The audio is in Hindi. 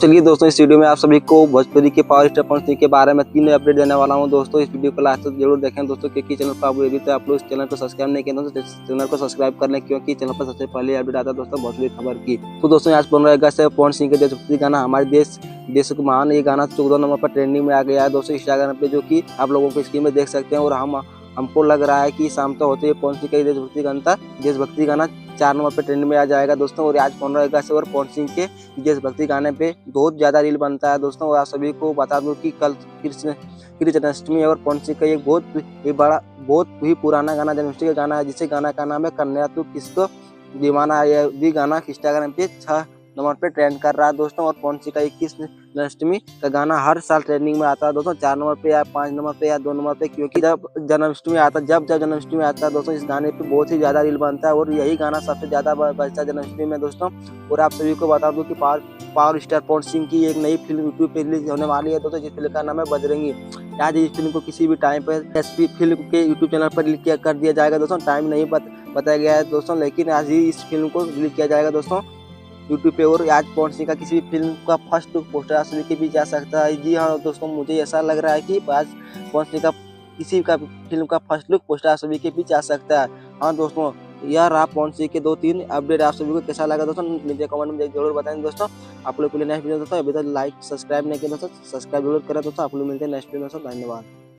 चलिए दोस्तों, इस वीडियो में आप सभी को भोजपुरी के पावर स्टार पवन सिंह के बारे में 3 अपडेट देने वाला हूं दोस्तों। इस वीडियो को लास्ट तक जरूर देखें दोस्तों, क्योंकि चैनल पर अभी तो आप लोग इस चैनल को सब्सक्राइब नहीं किया तो चैनल को सब्सक्राइब कर लें, क्योंकि चैनल पर सबसे पहले अपडेट आता है दोस्तों भोजपुरी खबर की। तो दोस्तों, आज 15 अगस्त से पवन सिंह के देशभक्ति गाना हमारे देश को महान, ये गाना 14 नंबर पर ट्रेंडिंग में आ गया है दोस्तों इंस्टाग्राम पे, जो कि आप लोगों को स्क्रीन में देख सकते हैं। और हमको लग रहा है कि शाम तो होते ही पवन सिंह का देशभक्ति गाना 4 नंबर पे ट्रेंड में आ जाएगा दोस्तों। और आज 15 अगस्त और पवन सिंह के देशभक्ति गाने पे बहुत ज़्यादा रील बनता है दोस्तों। और आप सभी को बता दूं कि कल कृष्ण जन्माष्टमी और पवन सिंह का एक बहुत ही पुराना गाना जन्माष्टमी का गाना है, जिसे गाना का नाम है कन्या तू किसको दीवाना। यह भी गाना इंस्टाग्राम पे 6 नंबर पे ट्रेंड कर रहा है दोस्तों। और पवन सिंह का 21 जन्माष्टमी का गाना हर साल ट्रेंडिंग में आता है दोस्तों, 4 नंबर पे या 5 नंबर पे या 2 नंबर पे, क्योंकि जब जन्माष्टमी आता है दोस्तों, इस गाने पे बहुत ही ज़्यादा रील बनता है और यही गाना सबसे ज़्यादा बजता है जन्माष्टमी में दोस्तों। और आप सभी को बता दूं कि पावर स्टार पवन सिंह की एक नई फिल्म यूट्यूब पे रिलीज होने वाली है दोस्तों, जिस फिल्म का नाम है बजरंगी। आज इस फिल्म को किसी भी टाइम पर एसपी फिल्म के यूट्यूब चैनल पर रिलीज कर दिया जाएगा दोस्तों। टाइम नहीं बताया गया है दोस्तों, लेकिन आज ही इस फिल्म को रिलीज किया जाएगा दोस्तों यूट्यूब पे। और आज पवन सिंह का किसी भी फिल्म का फर्स्ट लुक पोस्टर आप सभी के बीच जा सकता है। जी हाँ दोस्तों, मुझे ऐसा लग रहा है कि आज पवन सिंह का किसी का फिल्म का फर्स्ट लुक पोस्टर आप सभी के बीच आ सकता है। हाँ दोस्तों, यह रहा पवन सिंह के 2-3 अपडेट। आप सभी को कैसा लगा दोस्तों नीचे कमेंट में जरूर बताएं दोस्तों। आप लोग के लिए नेक्स्ट वीडियो दोस्तों, अभी तक लाइक सब्सक्राइब नहीं किया दोस्तों, सब्सक्राइब जरूर करें दोस्तों। आप लोग मिलते हैं नेक्स्ट वीडियो दोस्तों, धन्यवाद।